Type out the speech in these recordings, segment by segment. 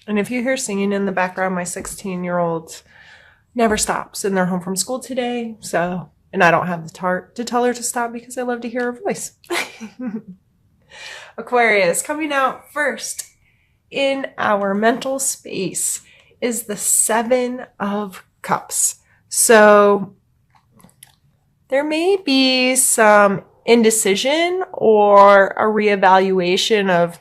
And if you hear singing in the background, my 16-year-old never stops, and they're home from school today. So, and I don't have the tart to tell her to stop because I love to hear her voice. Aquarius, coming out first in our mental space is the Seven of Cups. So there may be some indecision or a reevaluation of,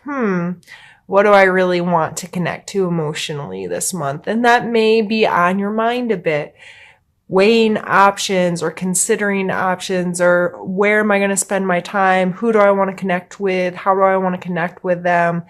what do I really want to connect to emotionally this month? And that may be on your mind a bit. Weighing options or considering options, or where am I going to spend my time? Who do I want to connect with? How do I want to connect with them?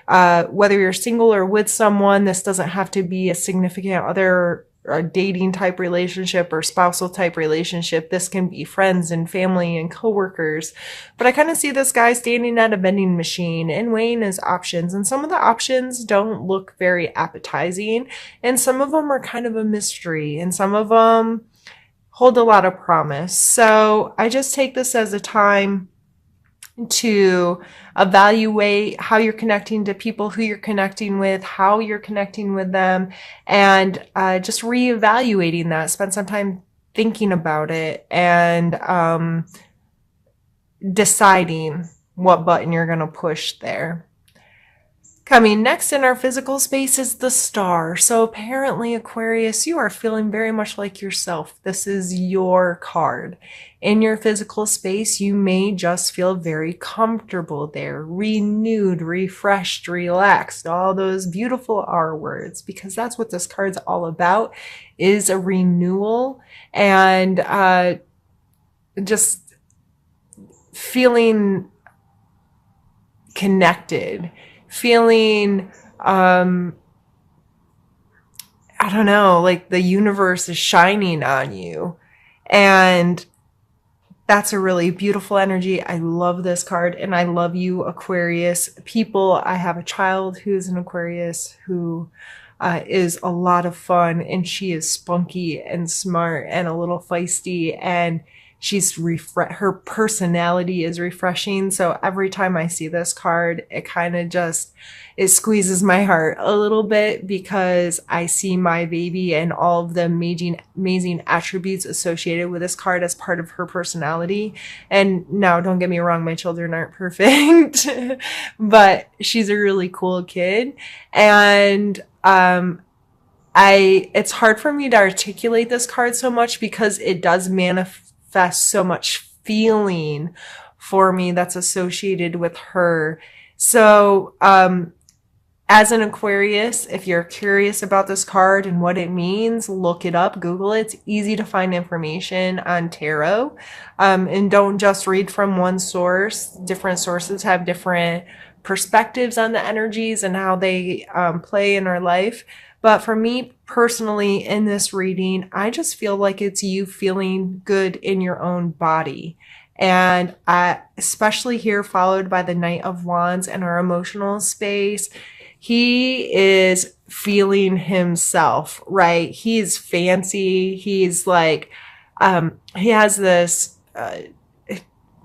Whether you're single or with someone, this doesn't have to be a significant other, a dating type relationship or spousal type relationship. This can be friends and family and coworkers. But I kind of see this guy standing at a vending machine and weighing his options. And some of the options don't look very appetizing. And some of them are kind of a mystery. And some of them hold a lot of promise. So I just take this as a time to evaluate how you're connecting to people, who you're connecting with, how you're connecting with them, and just reevaluating that. Spend some time thinking about it and deciding what button you're going to push there. Coming next in our physical space is the Star. So apparently, Aquarius, you are feeling very much like yourself. This is your card. In your physical space, you may just feel very comfortable there, renewed, refreshed, relaxed, all those beautiful R words, because that's what this card's all about, is a renewal and just feeling connected, feeling, I don't know, like the universe is shining on you. And that's a really beautiful energy. I love this card, and I love you, Aquarius. People, I have a child who's an Aquarius who is a lot of fun, and she is spunky and smart and a little feisty, and her personality is refreshing. So every time I see this card, it kind of just, it squeezes my heart a little bit, because I see my baby and all of the amazing attributes associated with this card as part of her personality. And now, don't get me wrong, my children aren't perfect, but she's a really cool kid. And it's hard for me to articulate this card so much, because it does manifest so much feeling for me that's associated with her. So, as an Aquarius, if you're curious about this card and what it means, look it up, Google it. It's easy to find information on tarot. And don't just read from one source. Different sources have different perspectives on the energies and how they play in our life. But for me personally, in this reading, I just feel like it's you feeling good in your own body. And especially here, followed by the Knight of Wands and our emotional space, he is feeling himself, right? He's fancy. He's like, he has this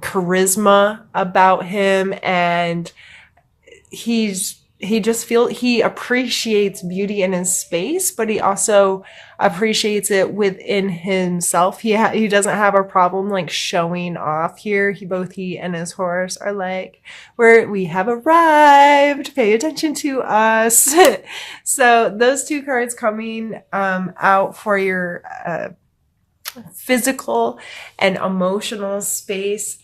charisma about him, and he appreciates beauty in his space, but he also appreciates it within himself. He doesn't have a problem like showing off here. Both he and his horse are like, we have arrived, pay attention to us. So those two cards coming out for your physical and emotional space.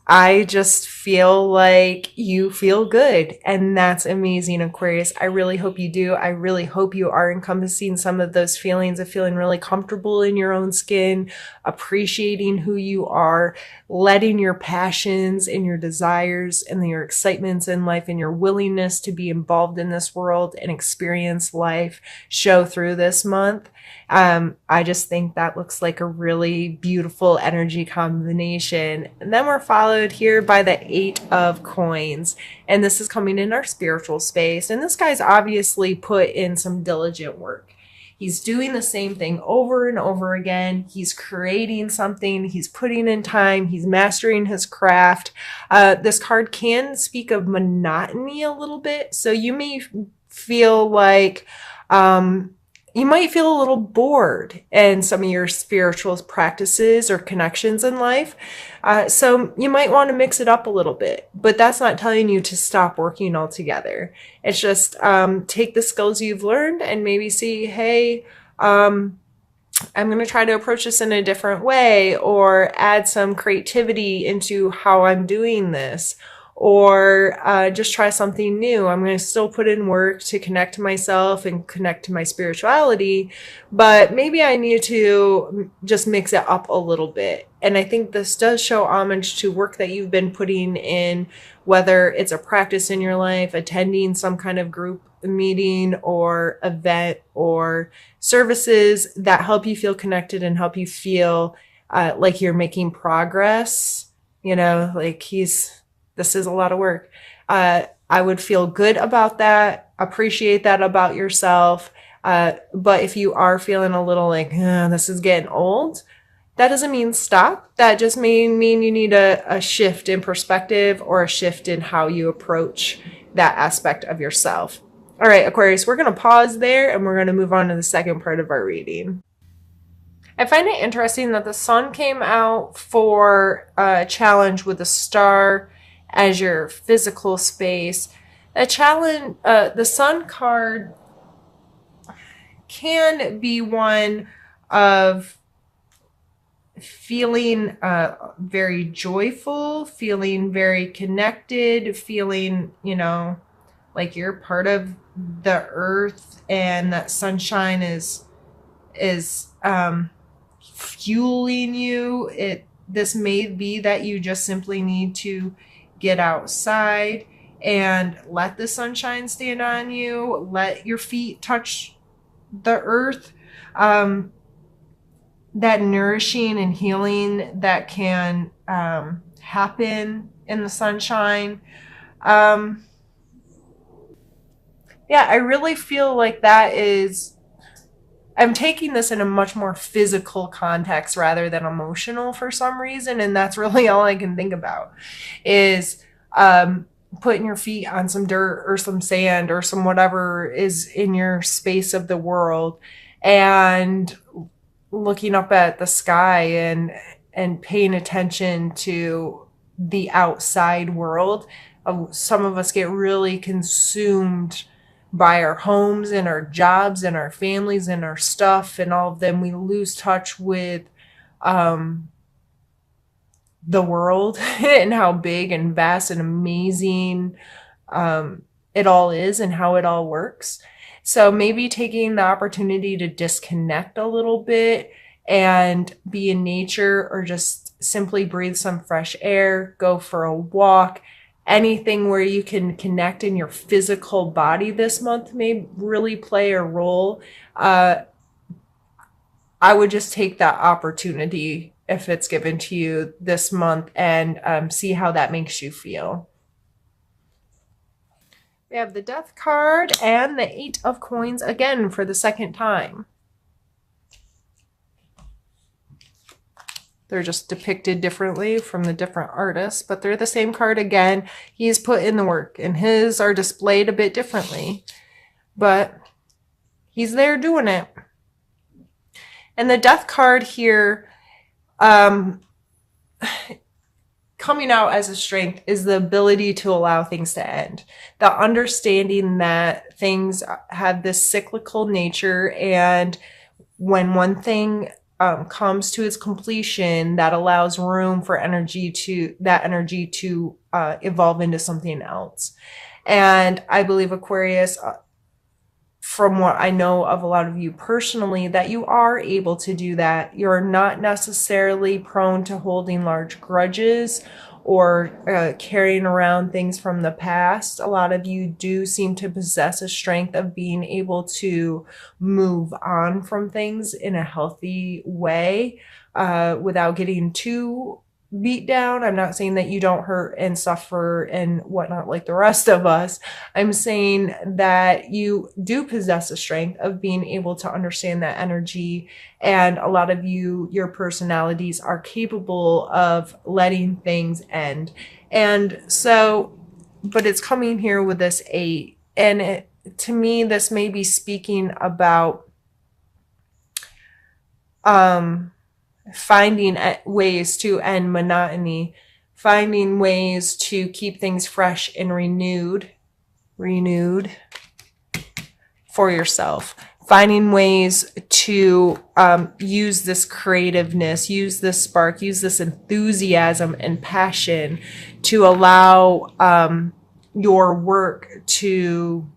I just feel like you feel good, and that's amazing, Aquarius. I really hope you do. I really hope you are encompassing some of those feelings of feeling really comfortable in your own skin, appreciating who you are, letting your passions and your desires and your excitements in life and your willingness to be involved in this world and experience life show through this month. I just think that looks like a really beautiful energy combination. And then we're followed here by the Eight of Coins. And this is coming in our spiritual space. And this guy's obviously put in some diligent work. He's doing the same thing over and over again. He's creating something. He's putting in time. He's mastering his craft. This card can speak of monotony a little bit. So you may feel like you might feel a little bored in some of your spiritual practices or connections in life. So you might want to mix it up a little bit, but that's not telling you to stop working altogether. It's just take the skills you've learned and maybe see, hey, I'm going to try to approach this in a different way, or add some creativity into how I'm doing this, or just try something new. I'm going to still put in work to connect to myself and connect to my spirituality, but maybe I need to just mix it up a little bit. And I think this does show homage to work that you've been putting in, whether it's a practice in your life, attending some kind of group meeting or event or services that help you feel connected and help you feel like you're making progress. You know, like this is a lot of work. I would feel good about that, appreciate that about yourself. But if you are feeling a little like, this is getting old, that doesn't mean stop. That just mean you need a shift in perspective, or a shift in how you approach that aspect of yourself. All right, Aquarius, we're going to pause there and we're going to move on to the second part of our reading. I find it interesting that the sun came out for a challenge with a star as your physical space. A challenge, the sun card can be one of feeling very joyful, feeling very connected, feeling, like you're part of the earth, and that sunshine is fueling you. This may be that you just simply need to get outside and let the sunshine stand on you, let your feet touch the earth. That nourishing and healing that can happen in the sunshine. Yeah, I really feel like I'm taking this in a much more physical context rather than emotional for some reason. And that's really all I can think about is putting your feet on some dirt or some sand or some whatever is in your space of the world, and looking up at the sky and paying attention to the outside world. Some of us get really consumed by our homes and our jobs and our families and our stuff and all of them. We lose touch with the world and how big and vast and amazing it all is and how it all works. So maybe taking the opportunity to disconnect a little bit and be in nature, or just simply breathe some fresh air, go for a walk. Anything where you can connect in your physical body this month may really play a role. I would just take that opportunity if it's given to you this month and see how that makes you feel. We have the Death card and the 8 of Coins again for the second time. They're just depicted differently from the different artists, but they're the same card again. He's put in the work, and his are displayed a bit differently, but he's there doing it. And the Death card here, coming out as a strength, is the ability to allow things to end. The understanding that things have this cyclical nature, and when one thing comes to its completion, that allows room for energy to evolve into something else. And I believe, Aquarius, from what I know of a lot of you personally, that you are able to do that. You're not necessarily prone to holding large grudges or carrying around things from the past. A lot of you do seem to possess a strength of being able to move on from things in a healthy way without getting too beat down. I'm not saying that you don't hurt and suffer and whatnot like the rest of us. I'm saying that you do possess a strength of being able to understand that energy, and a lot of you, your personalities are capable of letting things end. And so, but it's coming here with this 8, and to me, this may be speaking about finding ways to end monotony, finding ways to keep things fresh and renewed for yourself, finding ways to use this creativeness, use this spark, use this enthusiasm and passion to allow your work to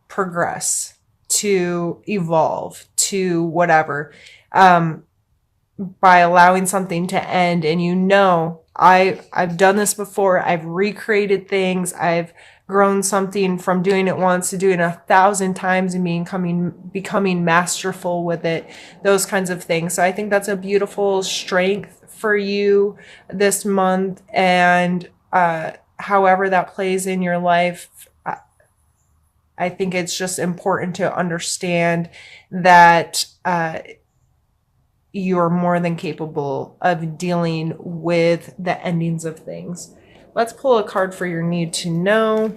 progress, to evolve, to whatever, by allowing something to end. And I've done this before. I've recreated things. I've grown something from doing it once to doing it 1,000 times and becoming masterful with it, those kinds of things. So I think that's a beautiful strength for you this month. And however that plays in your life, I think it's just important to understand that you're more than capable of dealing with the endings of things. Let's pull a card for your need to know.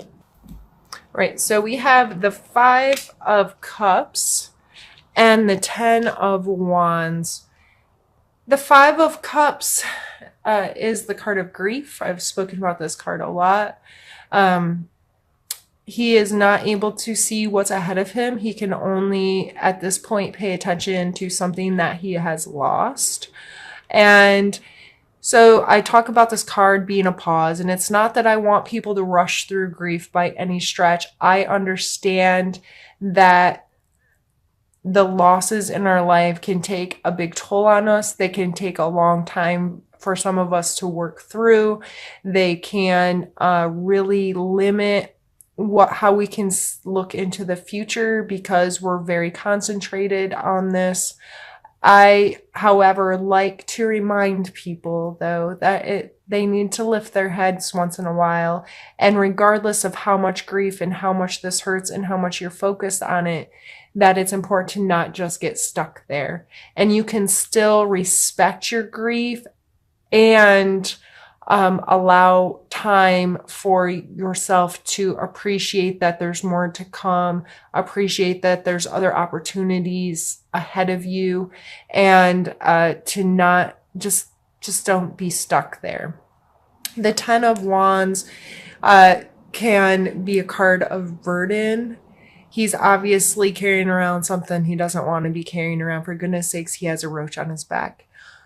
Right, so we have the 5 of Cups and the 10 of Wands. The 5 of Cups is the card of grief. I've spoken about this card a lot. He is not able to see what's ahead of him. He can only, at this point, pay attention to something that he has lost. And so I talk about this card being a pause, and it's not that I want people to rush through grief by any stretch. I understand that the losses in our life can take a big toll on us. They can take a long time for some of us to work through. They can really limit how we can look into the future because we're very concentrated on this. I, however, like to remind people, though, that they need to lift their heads once in a while. And regardless of how much grief and how much this hurts and how much you're focused on it, that it's important to not just get stuck there. And you can still respect your grief and allow time for yourself to appreciate that there's more to come, appreciate that there's other opportunities ahead of you, and to not just don't be stuck there. The 10 of Wands can be a card of burden. He's obviously carrying around something he doesn't want to be carrying around. For goodness sakes, he has a roach on his back.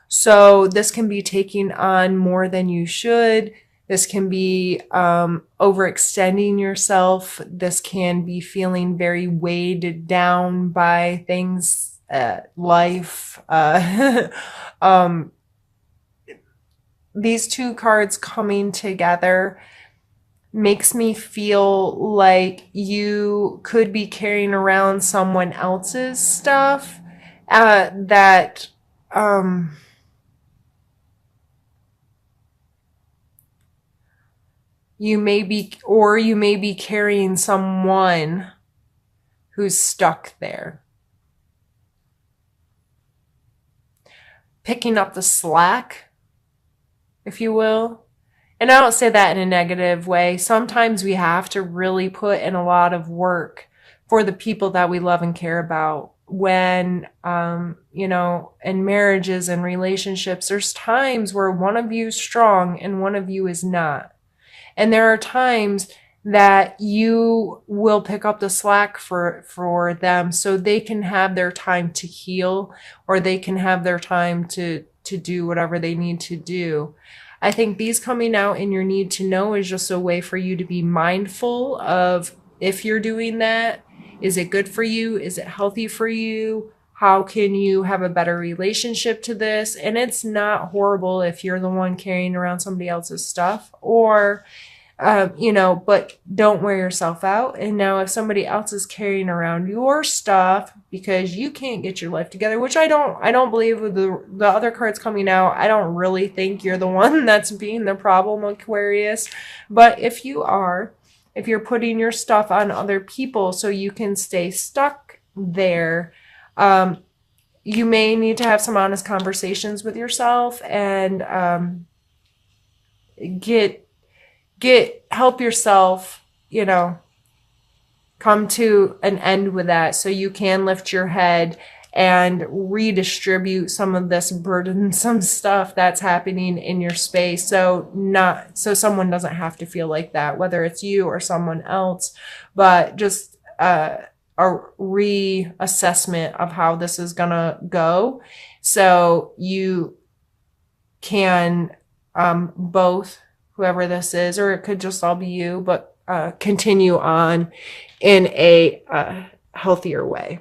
So this can be taking on more than you should. This can be overextending yourself. This can be feeling very weighed down by things, life. These 2 cards coming together makes me feel like you could be carrying around someone else's stuff that you may be carrying someone who's stuck there. Picking up the slack, if you will. And I don't say that in a negative way. Sometimes we have to really put in a lot of work for the people that we love and care about. When, in marriages and relationships, there's times where one of you is strong and one of you is not. And there are times that you will pick up the slack for them so they can have their time to heal, or they can have their time to do whatever they need to do. I think these coming out in your need to know is just a way for you to be mindful of, if you're doing that, is it good for you? Is it healthy for you? How can you have a better relationship to this? And it's not horrible if you're the one carrying around somebody else's stuff, or, but don't wear yourself out. And now if somebody else is carrying around your stuff because you can't get your life together, which I don't believe with the other cards coming out, I don't really think you're the one that's being the problem, Aquarius. But if you're putting your stuff on other people so you can stay stuck there, you may need to have some honest conversations with yourself and help yourself, come to an end with that, so you can lift your head and redistribute some of this burdensome stuff that's happening in your space. So someone doesn't have to feel like that, whether it's you or someone else, but just a reassessment of how this is gonna go. So you can both, whoever this is, or it could just all be you, but continue on in a healthier way.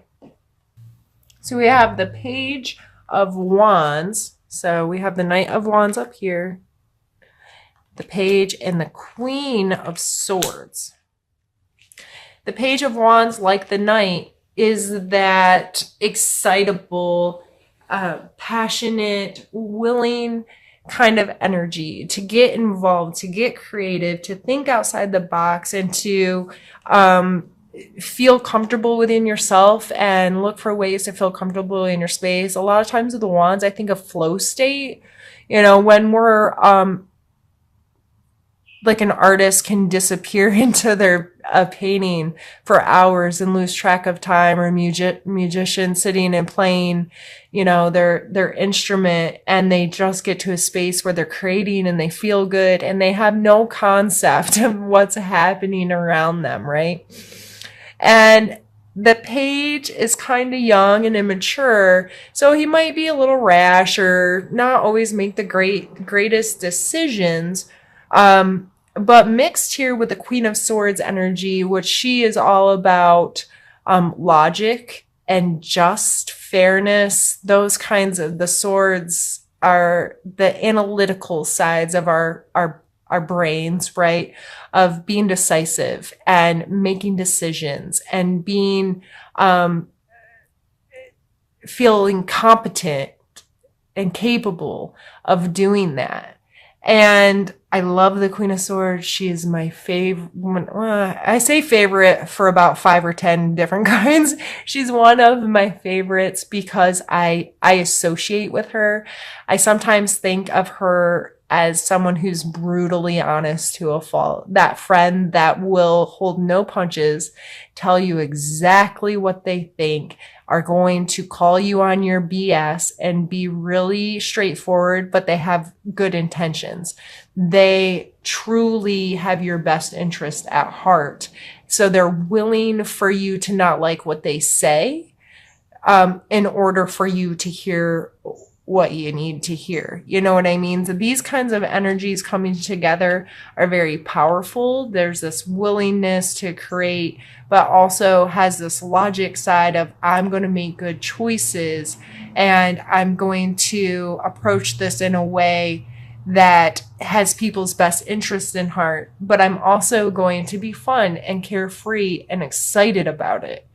So we have the Page of Wands. So we have the Knight of Wands up here, the Page, and the Queen of Swords. The Page of Wands, like the Knight, is that excitable, passionate, willing kind of energy to get involved, to get creative, to think outside the box, and to feel comfortable within yourself and look for ways to feel comfortable in your space. A lot of times with the wands, I think of flow state. When we're like an artist can disappear into their painting for hours and lose track of time, or musician sitting and playing, their instrument, and they just get to a space where they're creating and they feel good and they have no concept of what's happening around them, right? And the Page is kind of young and immature, so he might be a little rash or not always make the greatest decisions. But mixed here with the Queen of Swords energy, which she is all about logic and just fairness. Those kinds of, the swords are the analytical sides of our brains, right? Of being decisive and making decisions and being, feeling competent and capable of doing that. And I love the Queen of Swords. She is my favorite. I say favorite for about 5 or 10 different kinds. She's one of my favorites because I associate with her. I sometimes think of her as someone who's brutally honest to a fault. That friend that will hold no punches, tell you exactly what they think, are going to call you on your BS and be really straightforward, but they have good intentions. They truly have your best interest at heart. So they're willing for you to not like what they say, in order for you to hear what you need to hear. You know what I mean? So these kinds of energies coming together are very powerful. There's this willingness to create, but also has this logic side of, I'm going to make good choices and I'm going to approach this in a way that has people's best interest in heart, but I'm also going to be fun and carefree and excited about it.